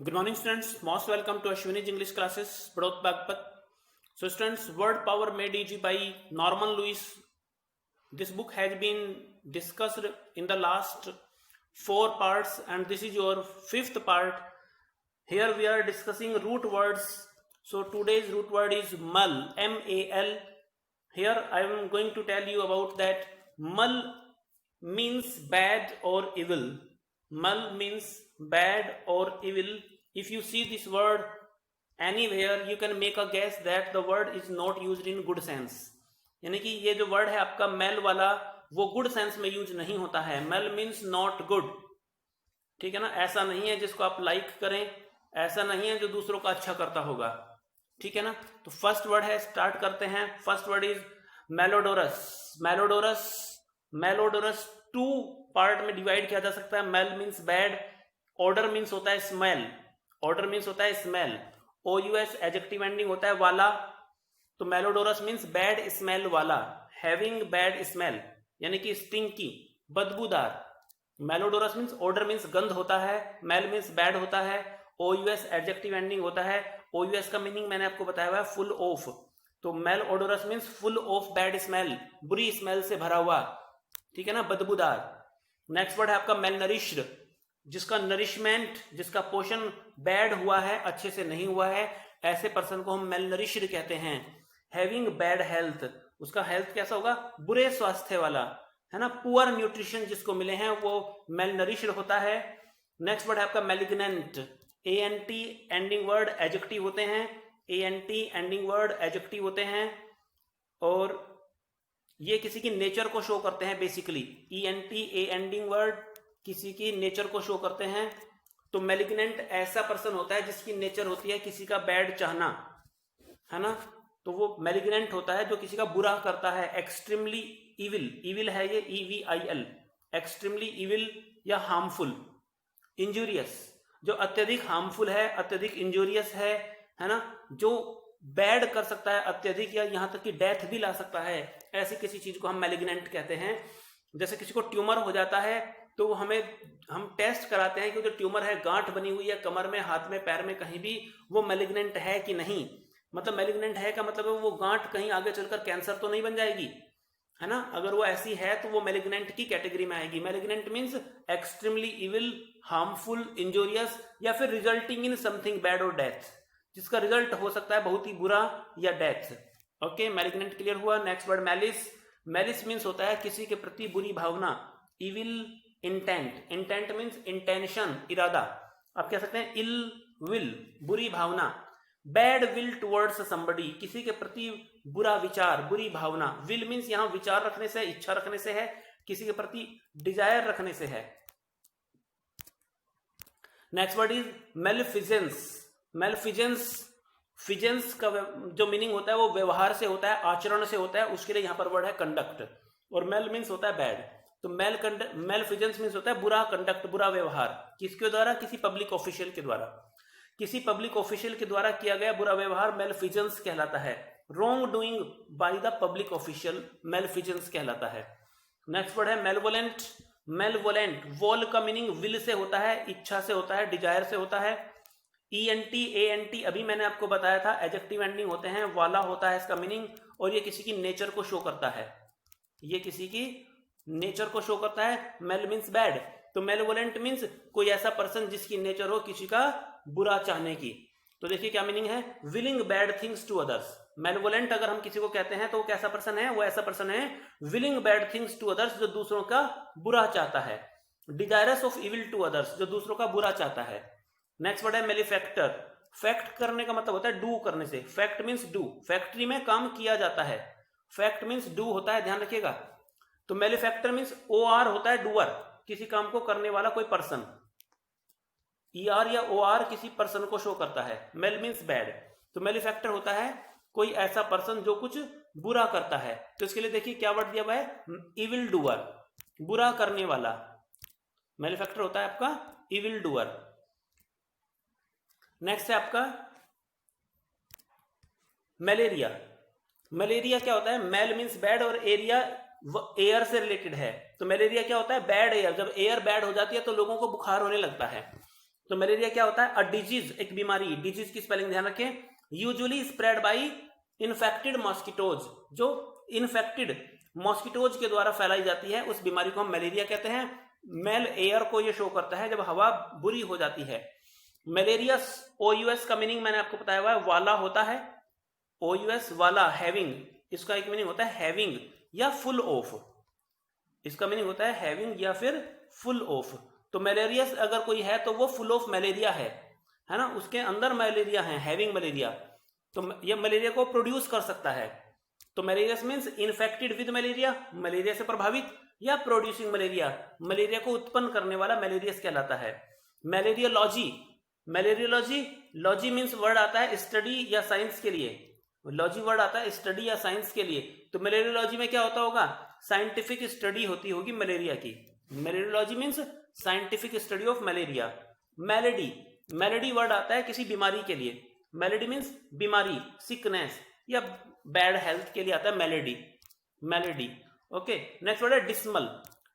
Good morning, students. Most welcome to Ashwini's English classes. Brodh Bhagpat. So, students, Word Power Made Easy by Norman Lewis. This book has been discussed in the last 4 parts, and this is your 5th part. Here we are discussing root words. So, today's root word is mal, M-A-L. Here I am going to tell you about that. Mal means bad or evil. Mal means bad or evil. If you see this word anywhere, you can make a guess that the word is not used in good sense. यानी कि ये जो word है आपका mail वाला, वो good sense में use नहीं होता है. Mal means not good. ठीक है ना. ऐसा नहीं है जिसको आप लाइक करें, ऐसा नहीं है जो दूसरों का अच्छा करता होगा. ठीक है ना. तो फर्स्ट वर्ड है, स्टार्ट करते हैं. First word is malodorous. Malodorous, malodorous two part में डिवाइड किया जा सकता है. Mal means bad, odour means होता है स्मेल. ऑर्डर मीन्स होता है स्मेल. OUS एडजेक्टिव एंडिंग होता है वाला. तो मेलोडोरस मीन्स बैड स्मेल वाला. हैविंग बैड स्मेल यानी कि स्टिंकी, बदबूदार. मेलोडोरस मीन्स ऑर्डर मीन्स गंध होता है, मेल मीन्स बैड होता है, OUS एडजेक्टिव एंडिंग होता है. OUS का मीनिंग मैंने आपको बताया हुआ है फुल ऑफ. तो mal odorous means full of bad smell, बुरी स्मेल से भरा हुआ. ठीक है ना, बदबूदार. नेक्स्ट वर्ड है आपका मेल नरिश्ड, जिसका नरिशमेंट, जिसका पोषण बैड हुआ है, अच्छे से नहीं हुआ है, ऐसे पर्सन को हम मेल नरिश्ड कहते हैं. हैविंग बैड हेल्थ, उसका हेल्थ कैसा होगा, बुरे स्वास्थ्य वाला, है ना. पुअर न्यूट्रिशन जिसको मिले हैं वो मेल नरिश्ड होता है. नेक्स्ट वर्ड है आपका malignant. ANT ending word adjective होते हैं. ANT एंडिंग वर्ड एडजेक्टिव होते हैं और ये किसी की नेचर को शो करते हैं basically. ENT A ending word किसी की नेचर को शो करते हैं. तो मेलिग्नेंट ऐसा पर्सन होता है जिसकी नेचर होती है किसी का बैड चाहना, है ना. तो वो मेलिग्नेंट होता है जो किसी का बुरा करता है. एक्सट्रीमली इविल, इविल है ये EVIL, एक्सट्रीमली इविल या हार्मफुल. इंजूरियस, जो अत्यधिक हार्मफुल है, अत्यधिक इंजूरियस है ना. जो बैड कर सकता है अत्यधिक, या यहां तक कि डेथ भी ला सकता है, ऐसी किसी चीज को हम मेलिग्नेंट कहते हैं. जैसे किसी को ट्यूमर हो जाता है तो हम टेस्ट कराते हैं कि जो ट्यूमर है, गांठ बनी हुई है कमर में, हाथ में, पैर में, कहीं भी, वो मेलिग्नेंट है कि नहीं. मतलब मेलिग्नेंट है का मतलब है वो गांठ कहीं आगे चलकर कैंसर तो नहीं बन जाएगी, है ना. अगर वो ऐसी है तो वो मेलिग्नेंट की कैटेगरी में आएगी. Malignant means extremely evil, harmful, injurious, या फिर रिजल्टिंग इन समथिंग बैड और डेथ, जिसका रिजल्ट हो सकता है बहुत ही बुरा या डेथ. ओके, मेलिग्नेंट क्लियर हुआ. Next word malice. Malice means होता है किसी के प्रति बुरी भावना. Evil intent, intent means intention, इरादा. आप कह सकते हैं इल विल, बुरी भावना. बैड विल टुवर्ड्स समबडी, किसी के प्रति बुरा विचार, बुरी भावना. विल मीन्स यहां विचार रखने से, इच्छा रखने से है, किसी के प्रति डिजायर रखने से है. Next word is malfeasance. Malfeasance, feasance का जो मीनिंग होता है वो व्यवहार से होता है, आचरण से होता है. उसके लिए यहां पर वर्ड है कंडक्ट. और मेल मीन्स होता है बैड. तो मेलफिजेंस मीन्स होता है बुरा कंडक्ट, बुरा व्यवहार. किसके द्वारा, किसी पब्लिक ऑफिशियल के द्वारा. किसी पब्लिक ऑफिशियल के द्वारा किया गया बुरा व्यवहार मेलफिजेंस कहलाता है. Wrongdoing by the public official malfeasance कहलाता है. नेक्स्ट वर्ड है मेलवोलेंट. मेलवोलेंट, वॉल का मीनिंग विल से होता है, इच्छा से होता है, डिजायर से होता है. ENT ANT अभी मैंने आपको बताया था, एडजेक्टिव एंडिंग होते हैं, वाला होता है इसका मीनिंग. और ये किसी की नेचर को शो करता है, ये किसी की नेचर को शो करता है. Mal means bad. तो मेलवोलेंट मीन्स कोई ऐसा पर्सन जिसकी नेचर हो किसी का बुरा चाहने की. तो देखिए क्या मीनिंग है, willing bad things to others. Malevolent अगर हम किसी को कहते हैं तो वो कैसा पर्सन है, वो ऐसा पर्सन है willing bad things to others, जो दूसरों का बुरा चाहता है. Desirous of evil to others, जो दूसरों का बुरा चाहता है. नेक्स्ट वर्ड है मेलिफैक्टर. फैक्ट करने का मतलब होता है डू करने से. फैक्ट मीन्स डू, फैक्ट्री में काम किया जाता है. फैक्ट मीन्स डू होता है, ध्यान रखिएगा. तो मेलिफैक्टर मीन्स OR होता है डूअर, किसी काम को करने वाला कोई पर्सन. ER या OR किसी पर्सन को शो करता है. Mal means bad. तो मेलिफैक्टर होता है कोई ऐसा पर्सन जो कुछ बुरा करता है. तो इसके लिए देखिए क्या वर्ड दिया हुआ है, इविल डूअर, बुरा करने वाला. मेलिफैक्टर होता है आपका इविल डूअर. नेक्स्ट है आपका मलेरिया. मलेरिया क्या होता है, मेल मीन्स बैड और एरिया एयर से रिलेटेड है. तो मलेरिया क्या होता है, बैड एयर. जब एयर बैड हो जाती है तो लोगों को बुखार होने लगता है. तो मलेरिया क्या होता है? अ डिजीज, एक बीमारी, डिजीज की स्पेलिंग ध्यान रखें, usually spread by infected mosquitoes, जो इन्फेक्टेड मॉस्किटोज के द्वारा फैलाई जाती है, उस बीमारी को हम मलेरिया कहते हैं। मेल एयर को ये शो करता है जब हवा बुरी हो जाती है। मलेरिया OUS का मीनिंग मैंने आपको बताया हुआ है, वाला होता है। OUS वाला, हैविंग, इसका एक मीनिंग होता है हैविंग या फुल ऑफ, इसका मीनिंग होता है हैविंग या फिर फुल ऑफ। तो मलेरिया अगर कोई है तो वो फुल ऑफ मलेरिया है ना, उसके अंदर मलेरिया है, हैविंग मलेरिया। तो ये मलेरिया को प्रोड्यूस कर सकता है। तो malaria means infected with malaria, malaria से प्रभावित, या प्रोड्यूसिंग मलेरिया, मलेरिया को उत्पन्न करने वाला मलेरिया कहलाता है। मलेरियोलॉजी, मलेरियोलॉजी, लॉजी मीन्स वर्ड आता है स्टडी या साइंस के लिए, लॉजी वर्ड आता है स्टडी या साइंस के लिए। तो मलेरियोलॉजी में क्या होता होगा? साइंटिफिक स्टडी होती होगी मलेरिया की। Malariology means scientific study of malaria. Malady, malady word आता है किसी बीमारी के लिए, मेलेडी मीन्स बीमारी, सिकनेस या बैड हेल्थ के लिए आता है malady, malady. Okay, next word है डिस्मल।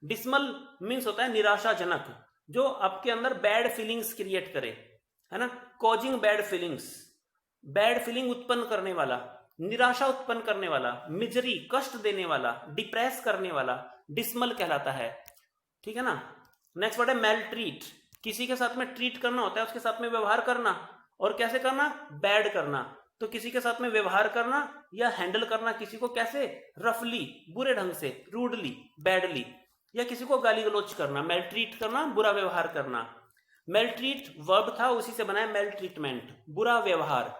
डिस्मल मीन्स होता है निराशाजनक, जो आपके अंदर बैड फीलिंग्स क्रिएट करे, है ना, causing bad feelings, bad feeling उत्पन्न करने वाला, निराशा उत्पन्न करने वाला, मिजरी, कष्ट देने वाला, डिप्रेस करने वाला, डिस्मल कहलाता है। ठीक है ना। नेक्स्ट वर्ड है मेलट्रीट, किसी के साथ में ट्रीट करना होता है, उसके साथ में व्यवहार करना, और कैसे करना? बैड करना। तो किसी के साथ में व्यवहार करना या हैंडल करना किसी को कैसे? रफली, बुरे ढंग से, रूडली, बैडली, या किसी को गाली गलौज करना, मेलट्रीट करना, बुरा व्यवहार करना। मेलट्रीट वर्ब था, उसी से बना है मेल ट्रीटमेंट, बुरा व्यवहार,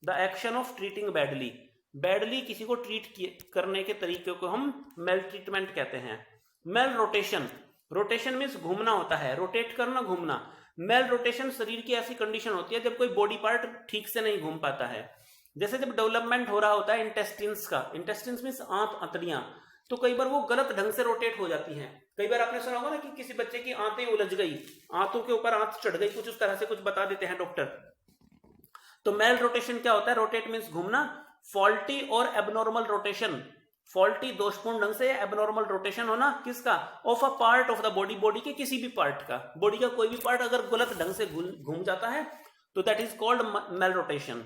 the action of treating badly, badly किसी को ट्रीट करने के तरीके को हम मेल ट्रीटमेंट कहते हैं। मेल रोटेशन, रोटेशन मीन्स घूमना होता है, रोटेट करना, घूमना। मेल रोटेशन शरीर की ऐसी कंडीशन होती है जब कोई बॉडी पार्ट ठीक से नहीं घूम पाता है। जैसे जब डेवलपमेंट हो रहा होता है इंटेस्टिन्स का, इंटेस्टिन्स मीन्स आंत, अंतड़ियां, तो कई बार वो गलत ढंग से रोटेट हो जाती हैं। कई बार आपने सुना होगा ना कि किसी बच्चे की आंतें उलझ गई, आंतों के ऊपर आंत चढ़ गई, कुछ उस तरह से कुछ बता देते हैं डॉक्टर। तो मेल रोटेशन क्या होता है? रोटेट मीन्स घूमना। फॉल्टी और एबनॉर्मल रोटेशन, फॉल्टी दोषपूर्ण ढंग से, एबनॉर्मल रोटेशन होना किसका? Of a part of the body, body के किसी भी पार्ट का, बॉडी का कोई भी पार्ट अगर गलत ढंग से घूम जाता है तो that is called male rotation.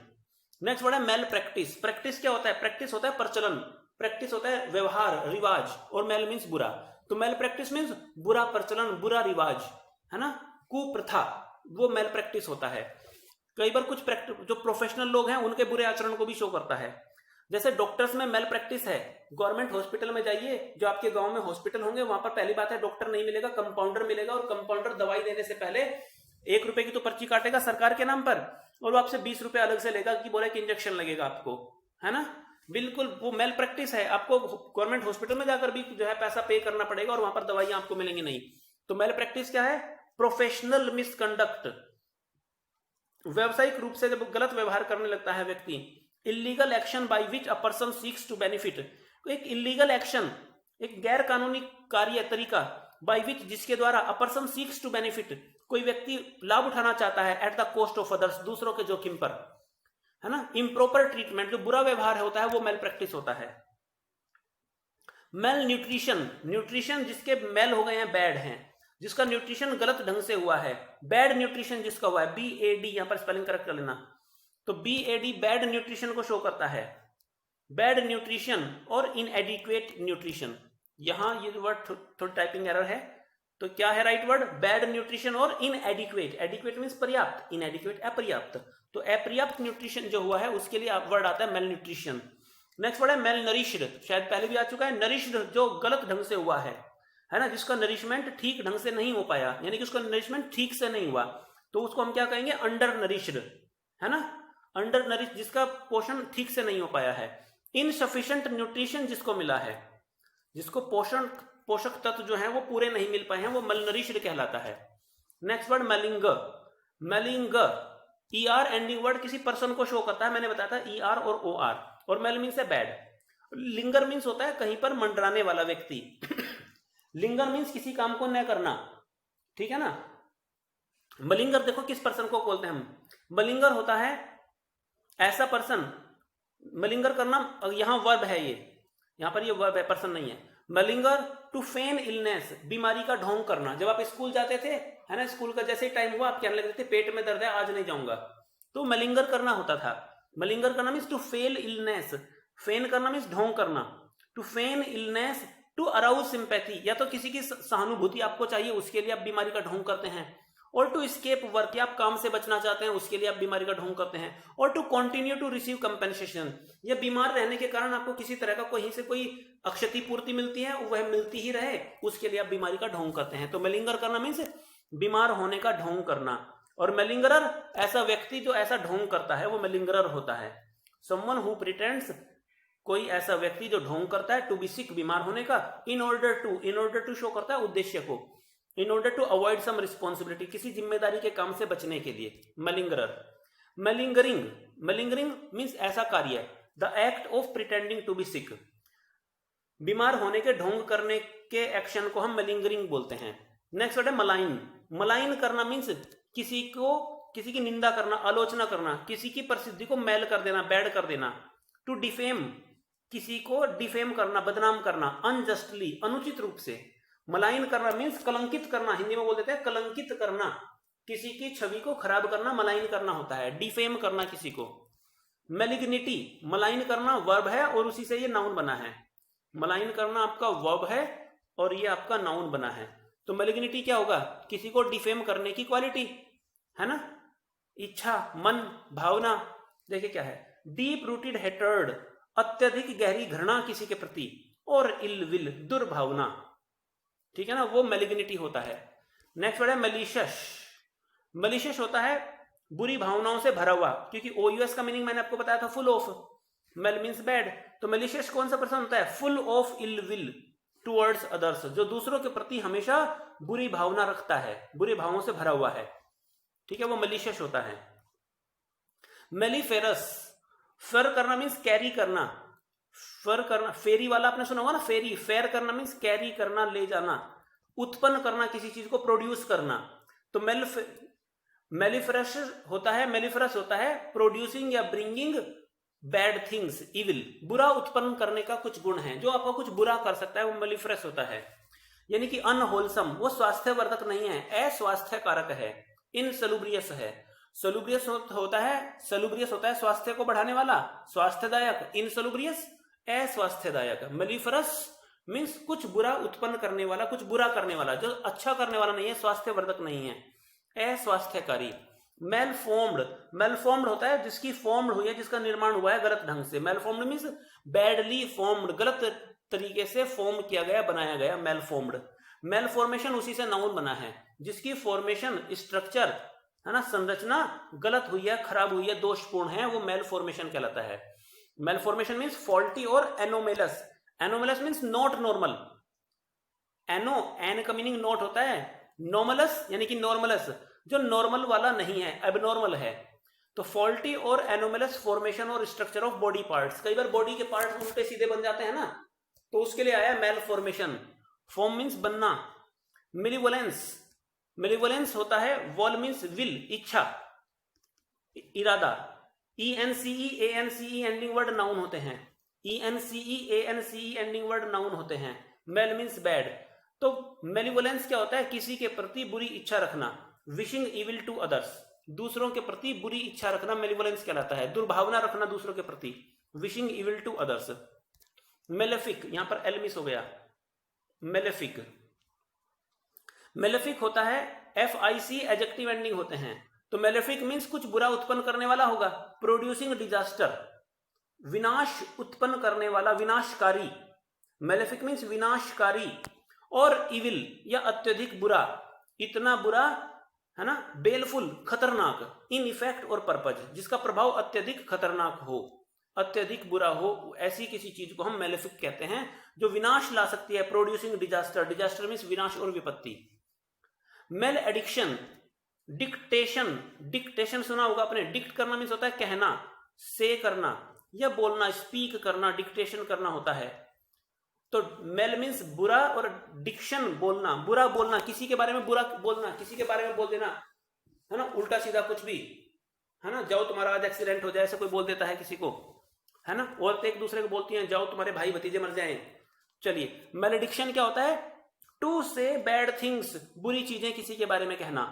Next word है मेल प्रैक्टिस। प्रैक्टिस क्या होता है? प्रैक्टिस होता है प्रचलन, प्रैक्टिस होता है व्यवहार, रिवाज, और मेल मीन्स बुरा। तो मेल प्रैक्टिस मीन्स बुरा प्रचलन, बुरा रिवाज, है ना, कुप्रथा, वो मेल प्रैक्टिस होता है। कई बार कुछ जो प्रोफेशनल लोग हैं उनके बुरे आचरण को भी शो करता है। जैसे डॉक्टर्स में मेल प्रैक्टिस है, गवर्नमेंट हॉस्पिटल में जाइए, जो आपके गांव में हॉस्पिटल होंगे वहां पर पहली बात है डॉक्टर नहीं मिलेगा, कंपाउंडर मिलेगा, और कंपाउंडर दवाई देने से पहले 1 रुपए की तो पर्ची काटेगा सरकार के नाम पर, और वो आपसे 20 रुपए अलग से लेगा कि बोले कि इंजेक्शन लगेगा आपको, है ना। बिल्कुल वो मेल प्रैक्टिस है। आपको गवर्नमेंट हॉस्पिटल में जाकर भी जो है पैसा पे करना पड़ेगा और वहां पर दवाइयां आपको मिलेंगी नहीं। तो मेल प्रैक्टिस क्या है? प्रोफेशनल मिसकंडक्ट, व्यावसायिक रूप से जब गलत व्यवहार करने लगता है व्यक्ति। Illegal action by which a person seeks to benefit, एक इलीगल एक्शन, एक गैर कानूनी कार्य तरीका, बाय विच जिसके द्वारा a person seeks to benefit, कोई व्यक्ति लाभ उठाना चाहता है, at the cost of others, दूसरों के जोखिम पर, है ना। इम्प्रॉपर ट्रीटमेंट, जो बुरा व्यवहार होता है वो मेल प्रैक्टिस होता है। मेल न्यूट्रिशन, न्यूट्रिशन जिसके मेल हो गए हैं, बैड हैं, जिसका न्यूट्रिशन गलत ढंग से हुआ है, बैड न्यूट्रिशन जिसका हुआ है, BAD, यहां पर स्पेलिंग करेक्ट कर लेना। तो BAD बैड न्यूट्रिशन को शो करता है, बैड न्यूट्रिशन और इनएडिक्वेट न्यूट्रिशन। यहां ये वर्ड थोड़ी टाइपिंग एरर है, तो क्या है राइट वर्ड? बैड न्यूट्रिशन और इनएडिक्वेट। एडिक्वेट मीन्स पर्याप्त, इनएडिक्वेट अपर्याप्त। तो अपर्याप्त न्यूट्रिशन जो हुआ है उसके लिए वर्ड आता है मेल न्यूट्रिशन। नेक्स्ट वर्ड है मेल नरिश्ड, शायद पहले भी आ चुका है। नरिश्ड जो गलत ढंग से हुआ है ना, जिसका नरिशमेंट ठीक ढंग से नहीं हो पाया, यानी कि उसका नरिशमेंट ठीक से नहीं हुआ, तो उसको हम क्या कहेंगे? अंडर नरिश्ड, है ना, अंडर नरिश, जिसका पोषण ठीक से नहीं हो पाया है। इनसफिशिएंट न्यूट्रिशन जिसको मिला है, जिसको पोषक तत्व जो है वो पूरे नहीं मिल पाए हैं, वो मलनरिश्ड कहलाता है। Next word mailing, mailing, ER ending word किसी पर्सन को शो करता है, मैंने बताया था ER और OR, और मेल मीन्स है बैड। लिंगर मीन्स होता है कहीं पर मंडराने वाला व्यक्ति। लिंगर मीन्स किसी काम को न करना, ठीक है ना। मलिंगर देखो किस पर्सन को बोलते हैं हम? मलिंगर होता है ऐसा पर्सन, मलिंगर करना, यहां वर्ब है, ये यहां पर ये वर्ब है, पर्सन नहीं है। मलिंगर टू फेन इलनेस, बीमारी का ढोंग करना। जब आप स्कूल जाते थे है ना, स्कूल का जैसे ही टाइम हुआ आप कहने लगते थे पेट में दर्द है आज नहीं जाऊंगा, तो मलिंगर करना होता था। मलिंगर करना मीन्स टू फेल इलनेस, फेन करना मीन्स ढोंग करना, to feign illness, to arouse sympathy, या तो किसी की सहानुभूति आपको चाहिए उसके लिए आप बीमारी का ढोंग करते हैं, और टू स्केप वर्क, या आप काम से बचना चाहते हैं उसके लिए आप बीमारी का ढोंग करते हैं, और to continue to receive compensation, या बीमार रहने के कारण आपको किसी तरह का कहीं से कोई क्षतिपूर्ति मिलती है वह मिलती ही रहे, उसके लिए आप बीमारी का ढोंग करते हैं। तो मलिंगर करना मीन्स बीमार होने का ढोंग करना, और मलिंगरर ऐसा व्यक्ति जो ऐसा ढोंग करता है वो मलिंगरर होता है। समवन हु प्रिटेंड्स, कोई ऐसा व्यक्ति जो ढोंग करता है, टू बी सिक, बीमार होने का, इन ऑर्डर टू शो करता है उद्देश्य को, in order to avoid some responsibility, किसी जिम्मेदारी के काम से बचने के लिए, मलिंगरर। मलिंगरिंग, मलिंगरिंग मीन्स ऐसा कार्य, the act of pretending to be sick, बीमार होने के ढोंग करने के एक्शन को हम मलिंगरिंग बोलते हैं। नेक्स्ट वर्ड है मलाइन। मलाइन करना मीन्स किसी की निंदा करना, आलोचना करना, किसी की प्रसिद्धि को मैल कर देना, बैड कर देना। टू डिफेम, किसी को डिफेम करना, बदनाम करना, अनजस्टली, अनुचित रूप से। मलाइन करना मीन्स कलंकित करना, हिंदी में बोल देते हैं कलंकित करना, किसी की छवि को खराब करना मलाइन करना होता है, डिफेम करना किसी को। मेलिग्निटी, मलाइन करना वर्ब है और उसी से ये नाउन बना है। मलाइन करना आपका वर्ब है और ये आपका नाउन बना है। तो मेलिग्निटी क्या होगा, किसी को डिफेम करने की क्वालिटी, है ना, इच्छा, मन, भावना। देखिए क्या है, डीप रूटेड हेटर्ड, अत्यधिक गहरी घृणा किसी के प्रति, और इल विल, दुर्भावना, ठीक है ना, वो मेलिग्निटी होता है। नेक्स्ट वर्ड है मेलिशियस। मेलिशियस होता है बुरी भावनाओं से भरा हुआ, क्योंकि ओयूएस का मीनिंग मैंने आपको बताया था full of, mal means bad, तो मेलिशियस कौन सा पर्सन होता है, full of ill will towards others, जो दूसरों के प्रति हमेशा बुरी भावना रखता है, बुरी भावों से भरा हुआ है, ठीक है, वो मेलिशियस होता है। मेलिफेरस, फेर करना मीन्स कैरी करना, फेर करना, फेरी वाला आपने सुना होगा ना, फेरी, फेर करना मीन्स कैरी करना, ले जाना, उत्पन्न करना, किसी चीज को प्रोड्यूस करना। तो मेलिफेरस होता है प्रोड्यूसिंग या ब्रिंगिंग बैड थिंग्स, इविल, बुरा उत्पन्न करने का कुछ गुण है, जो आपको कुछ बुरा कर सकता है वो मेलिफेरस होता है। यानी कि अनहोलसम, वो स्वास्थ्यवर्धक नहीं है, अस्वास्थ्य कारक है, इनसलुब्रियस है। सलुब्रियस होता है स्वास्थ्य को बढ़ाने वाला, स्वास्थ्यदायक, इनसलुब्रियस अस्वास्थ्यदायक। मेलिफेरस मीन्स कुछ बुरा उत्पन्न करने वाला, कुछ बुरा करने वाला, जो अच्छा करने वाला नहीं है, स्वास्थ्यवर्धक नहीं है, अस्वास्थ्यकारी। मेलफॉर्म्ड होता है जिसकी फॉर्म्ड हुई है, जिसका निर्माण हुआ है गलत ढंग से। मेलफॉर्म्ड मीन्स बैडली फॉर्म्ड, गलत तरीके से फॉर्म किया गया, बनाया गया, मेलफॉर्म्ड। मेलफॉर्मेशन उसी से नाउन बना है, जिसकी फॉर्मेशन, स्ट्रक्चर, है ना, संरचना गलत हुई है, खराब हुई है, दोषपूर्ण है, वो मेलफॉर्मेशन कहलाता है। मेलफॉर्मेशन मीन्स फॉल्टी और anomalous. Anomalous means not normal, an का मीनिंग नॉट होता है, नॉर्मलस यानी कि नॉर्मलस, जो नॉर्मल वाला नहीं है, एबनॉर्मल है। तो फॉल्टी और एनोमलस फॉर्मेशन और स्ट्रक्चर ऑफ बॉडी पार्ट्स, कई बार बॉडी के पार्ट्स उल्टे सीधे बन जाते हैं ना, तो उसके लिए आया मेल फॉर्मेशन। फॉर्म मीन्स बनना। मिलीवोलेंस होता है, वॉल मीन्स विल, इच्छा, इरादा। ENCE एंडिंग वर्ड नाउन होते हैं, ENCE एंडिंग वर्ड नाउन होते हैं। Mal means bad. तो मेलिवोलेंस क्या होता है, किसी के प्रति बुरी इच्छा रखना, विशिंग इविल टू अदर्स, दूसरों के प्रति बुरी इच्छा रखना मेलिवोलेंस कहलाता है, दुर्भावना रखना दूसरों के प्रति, wishing evil to others. Malefic, यहां पर एल मिस हो गया, मेलेफिक होता है FIC एडजेक्टिव एंडिंग होते हैं। तो मेलेफिक मीन्स कुछ बुरा उत्पन्न करने वाला होगा, प्रोड्यूसिंग डिजास्टर, विनाश उत्पन्न करने वाला, विनाशकारी। मेलेफिक मीन्स विनाशकारी। और इविल या अत्यधिक बुरा, इतना बुरा, है ना, बेलफुल, खतरनाक, इन इफेक्ट और पर्पज, जिसका प्रभाव अत्यधिक खतरनाक हो, अत्यधिक बुरा हो, ऐसी किसी चीज को हम मेलेफिक कहते हैं, जो विनाश ला सकती है, प्रोड्यूसिंग डिजास्टर, डिजास्टर मीन्स विनाश और विपत्ति। मेल एडिक्शन, डिक्टेशन सुना होगा आपने, डिक्ट करना मीन्स होता है कहना, से करना या बोलना, स्पीक करना, डिक्टेशन करना होता है। तो मेल मीन्स बुरा और डिक्शन बोलना, बुरा बोलना, किसी के बारे में बुरा बोलना, किसी के बारे में बोल देना, है ना, उल्टा सीधा कुछ भी, है ना, जाओ तुम्हारा आज एक्सीडेंट हो जाए, ऐसे कोई बोल देता है किसी को, है ना, औरतें एक दूसरे को बोलती हैं जाओ तुम्हारे भाई भतीजे मर जाएं। चलिए, मेलेडिक्शन क्या होता है, टू से बैड थिंग्स, बुरी चीजें किसी के बारे में कहना,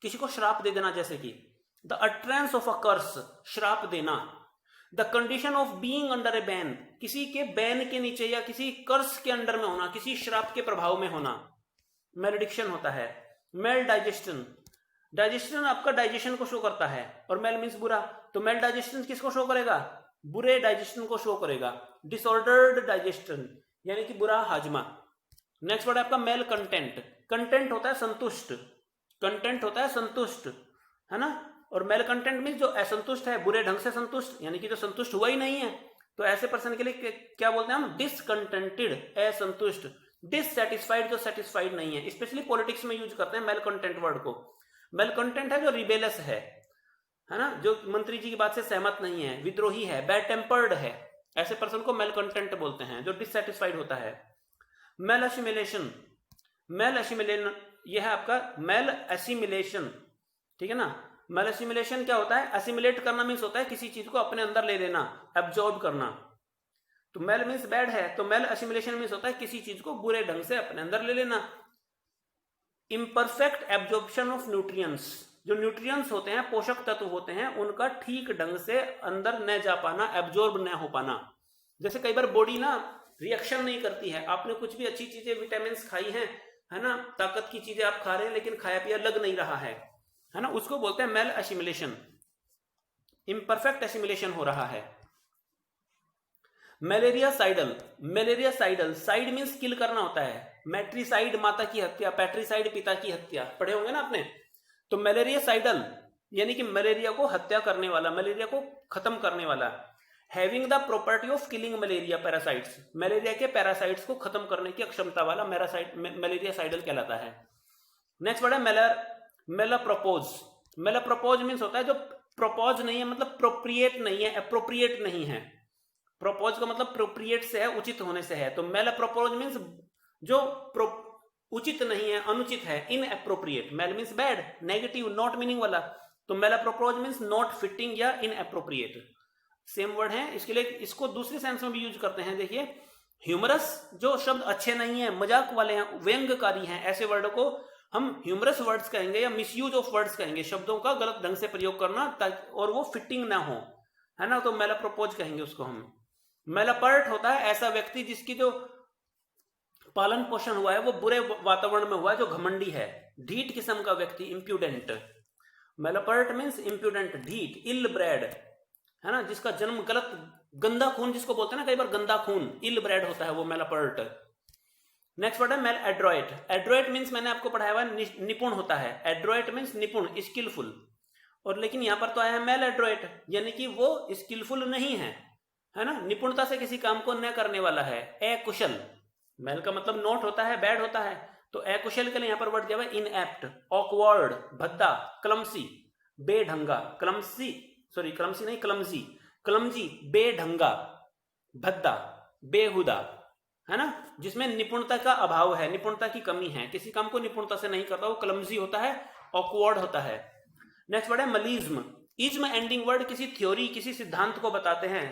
किसी को श्राप दे देना, जैसे कि द अट्रेंस ऑफ अ कर्स, श्राप देना। The condition of being under A ban, किसी के बैन के नीचे या किसी कर्स के अंडर में होना, किसी श्राप के प्रभाव में होना, मेलेडिक्शन होता है। मेल डाइजेशन, डाइजेशन आपका डाइजेशन को शो करता है, और मेल मीन्स बुरा, तो मेल डाइजेशन किसको शो करेगा? बुरे डाइजेशन को शो करेगा। डिसऑर्डर्ड डाइजेशन यानी कि बुरा हाजमा। नेक्स्ट वर्ड आपका मेल कंटेंट, कंटेंट होता है संतुष्ट, कंटेंट होता है संतुष्ट, है ना, और मेल कंटेंट मीन्स जो असंतुष्ट है, बुरे ढंग से संतुष्ट, यानी कि जो संतुष्ट हुआ ही नहीं है, तो ऐसे पर्सन के लिए क्या बोलते हैं हम? डिसकंटेंटेड, असंतुष्ट। डिससैटिस्फाइड, जो सेटिस्फाइड नहीं है, स्पेशली पॉलिटिक्स में यूज करते हैं मेल कंटेंट वर्ड को। मेल कंटेंट है जो रिबेलस है ना, जो मंत्री जी की बात से सहमत नहीं है, विद्रोही है, बैड टेम्पर्ड है, ऐसे पर्सन को मेल कंटेंट बोलते हैं, जो डिससैटिस्फाइड होता है। मेल असिमिलेशन, मेल असिमिलेशन यह है आपका मेल असिमिलेशन, ठीक है ना। मेल असिमिलेशन क्या होता है? असिमिलेट करना मीन्स होता है किसी चीज को अपने अंदर ले लेना, एब्जॉर्ब करना, तो मेल मीन्स बैड है, तो मेल असिमिलेशन मीन्स होता है किसी चीज को बुरे ढंग से अपने अंदर ले लेना। इम्परफेक्ट एब्जॉर्प्शन ऑफ न्यूट्रिएंट्स, जो न्यूट्रिएंट्स होते हैं, पोषक तत्व होते हैं, उनका ठीक ढंग से अंदर न जा पाना, एब्जॉर्ब न हो पाना। जैसे कई बार बॉडी ना रिएक्शन नहीं करती है, आपने कुछ भी अच्छी चीजें विटामिन खाई हैं, है ना, ताकत की चीजें आप खा रहे हैं, लेकिन खाया पिया लग नहीं रहा है ना, उसको बोलते हैं मेल असिमिलेशन, इम्परफेक्ट असिमिलेशन हो रहा है। मलेरिया साइडल, मलेरिया साइडल, साइड मीन्स किल करना होता है, मैट्रिसाइड माता की हत्या, पैट्रिसाइड पिता की हत्या, पढ़े होंगे ना आपने। तो मलेरिया साइडल यानी कि मलेरिया को हत्या करने वाला, मलेरिया को खत्म करने वाला। Having the property of killing malaria parasites, malaria के पैरासाइट्स को खत्म करने की क्षमता वाला मलेरिया साइडल कहलाता है। नेक्स्ट वर्ड है मेलाप्रोपोज, मेलाप्रोपोज मीन्स होता है जो प्रोपोज नहीं है, मतलब प्रोप्रिएट नहीं है, अप्रोप्रिएट नहीं है। प्रोपोज का मतलब प्रोप्रिएट से है, उचित होने से है, तो मेलाप्रोपोज मीन्स जो उचित नहीं है, अनुचित है, inappropriate. Mal means bad, negative, not meaning वाला, तो मेलाप्रोपोज मीन्स नॉट फिटिंग या इनअप्रोप्रिएट, सेम वर्ड है। इसके लिए इसको दूसरे सेंस में भी यूज करते हैं। देखिए ह्यूमरस, जो शब्द अच्छे नहीं है, मजाक वाले हैं, व्यंग्यकारी हैं, ऐसे वर्ड को हम ह्यूमरस वर्ड्स कहेंगे या मिसयूज ऑफ वर्ड्स कहेंगे, शब्दों का गलत ढंग से प्रयोग करना और वो फिटिंग ना हो, है ना, तो मेलाप्रोपोज कहेंगे उसको हम। मेलापर्ट होता है ऐसा व्यक्ति जिसकी जो पालन पोषण हुआ है वो बुरे वातावरण में हुआ है, जो घमंडी है, ढीठ किस्म का व्यक्ति, इंप्यूडेंट। मेलापर्ट मीन्स इंप्यूडेंट, ढीठ, इल ब्रेड, है ना, जिसका जन्म गलत, गंदा खून जिसको बोलते हैं ना कई बार, गंदा खून, इल ब्रेड होता है वो मेलापर्ट। नेक्स्ट वर्ड है मेल एड्रॉइट, एड्रॉइट मीन्स मैंने आपको पढ़ाया हुआ निपुण होता है, एड्रॉइट मीन्स निपुण, स्किलफुल, और लेकिन यहां पर तो आया है मेल एड्रॉइट, यानी कि वो स्किलफुल नहीं है, है ना, निपुणता से किसी काम को न करने वाला है, अकुशल। मेल का मतलब नॉट होता है, बैड होता है, तो अकुशल के लिए यहां पर वर्ड दिया हुआ है इनएप्ट, ऑकवर्ड, भद्दा, क्लमसी, बेढंगा, क्लमसी, सॉरी क्लमसी नहीं, क्लमजी, क्लमजी, बेढंगा, भद्दा, बेहुदा, है ना, जिसमें निपुणता का अभाव है, निपुणता की कमी है, किसी काम को निपुणता से नहीं करता, वो क्लमजी होता है, ऑकवर्ड होता है। नेक्स्ट वर्ड है मलीज्म, इज्म एंडिंग वर्ड किसी थ्योरी, किसी सिद्धांत को बताते हैं,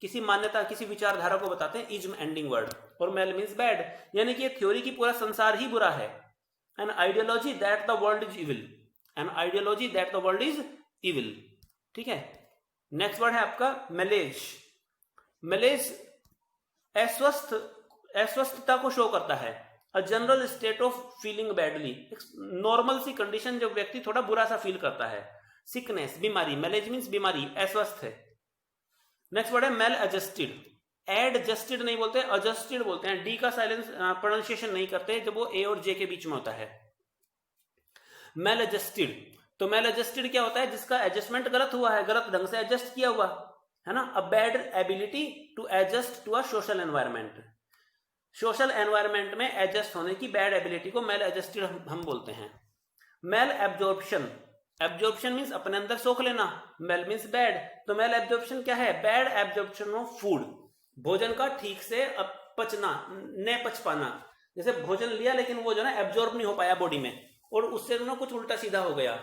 किसी मान्यता, किसी विचारधारा को बताते हैं, इज्म एंडिंग वर्ड। और मेल मीन्स बैड, यानी कि ये थ्योरी की पूरा संसार ही बुरा है, an ideology that the world is evil, an ideology that the world is evil, ठीक है। नेक्स्ट वर्ड है आपका मेलेज, मेलेज अस्वस्थता को शो करता है, a general state of feeling badly, normal सी कंडीशन जब व्यक्ति थोड़ा बुरा सा फील करता है, सिकनेस, बीमारी, मेलेज मीन्स बीमारी, अस्वस्थ है। नेक्स्ट वर्ड है मेल एडजस्टेड, एडजस्टेड नहीं बोलते, एडजस्टेड बोलते हैं, डी का साइलेंस प्रोनाउंसिएशन नहीं करते जब वो ए और जे के बीच में होता है। मेल एडजस्टेड, तो मेल एडजस्टेड क्या होता है? जिसका एडजस्टमेंट गलत हुआ है, गलत ढंग से एडजस्ट किया हुआ, है ना, a bad ability to adjust to a social environment, social environment में एडजस्ट होने की बैड एबिलिटी को मेल एडजस्टेड हम बोलते हैं। मेल एब्जॉर्प्शन, एब्जॉर्प्शन मीन्स अपने अंदर सोख लेना, मेल मीन्स बैड, तो मेल एब्जॉर्प्शन क्या है? बैड एब्जॉर्प्शन ऑफ फूड, भोजन का ठीक से पचना, न पच पाना, जैसे भोजन लिया लेकिन वो जो है एब्जॉर्ब नहीं हो पाया बॉडी में, और उससे ना कुछ उल्टा सीधा हो गया,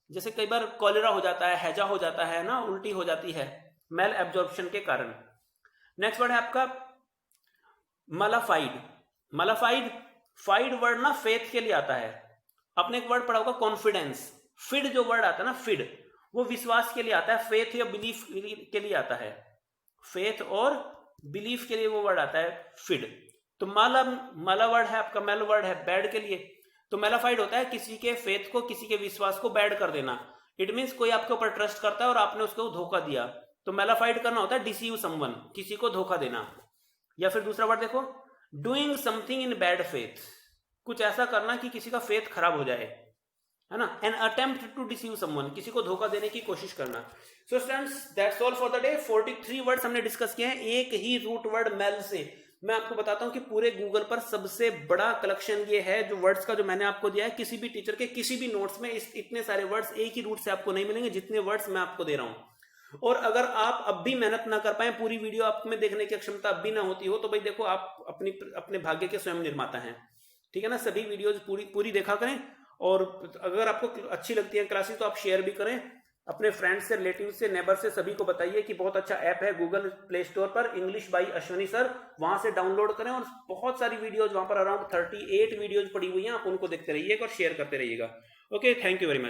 जैसे कई बार कॉलेरा हो जाता है, हैजा हो जाता है ना, उल्टी हो जाती है मेल एब्जॉर्प्शन के कारण। नेक्स्ट वर्ड है आपका मलाफाइड, मलाफाइड फाइड वर्ड ना फेथ के लिए आता है। आपने एक वर्ड पढ़ा होगा कॉन्फिडेंस, फिड जो वर्ड आता है ना, फिड, वो विश्वास के लिए आता है, फेथ या बिलीफ के लिए आता है, फेथ और बिलीफ के लिए वो वर्ड आता है फिड। तो माला वर्ड है आपका, मेल वर्ड है बैड के लिए। तो मेलाफाइड होता है किसी के फेथ को, किसी के विश्वास को बैड कर देना। इट मीन्स कोई आपके ऊपर ट्रस्ट करता है और आपने उसको धोखा दिया, तो मेलाफाइड करना होता है डिसीव समवन, किसी को धोखा देना। या फिर दूसरा वर्ड देखो, doing something in bad faith, कुछ ऐसा करना कि किसी का फेथ खराब हो जाए, है ना। An attempt to deceive someone, किसी को धोखा देने की कोशिश करना। So students that's all for the day. 43 words हमने डिस्कस किए हैं एक ही रूट वर्ड मेल से। मैं आपको बताता हूं कि पूरे गूगल पर सबसे बड़ा कलेक्शन ये है जो वर्ड्स का, जो मैंने आपको दिया है। किसी भी टीचर के किसी भी नोट्स में इतने सारे वर्ड्स एक ही रूट से आपको नहीं मिलेंगे जितने वर्ड्स मैं आपको दे रहा हूं। और अगर आप अब भी मेहनत ना कर पाए, पूरी वीडियो आप में देखने की क्षमता अब भी ना होती हो, तो भाई देखो आप अपने भाग्य के स्वयं निर्माता हैं, ठीक है ना। सभी वीडियोज पूरी देखा करें, और अगर आपको अच्छी लगती है क्लासेस तो आप शेयर भी करें अपने फ्रेंड्स से, रिलेटिव से, नेबर से, सभी को बताइए कि बहुत अच्छा ऐप है गूगल प्ले स्टोर पर, इंग्लिश बाय अश्विनी सर, वहां से डाउनलोड करें। और बहुत सारी वीडियोज वहां पर अराउंड 38 वीडियोज पड़ी हुई हैं, आप उनको देखते रहिएगा और शेयर करते रहिएगा। Okay, thank you very much.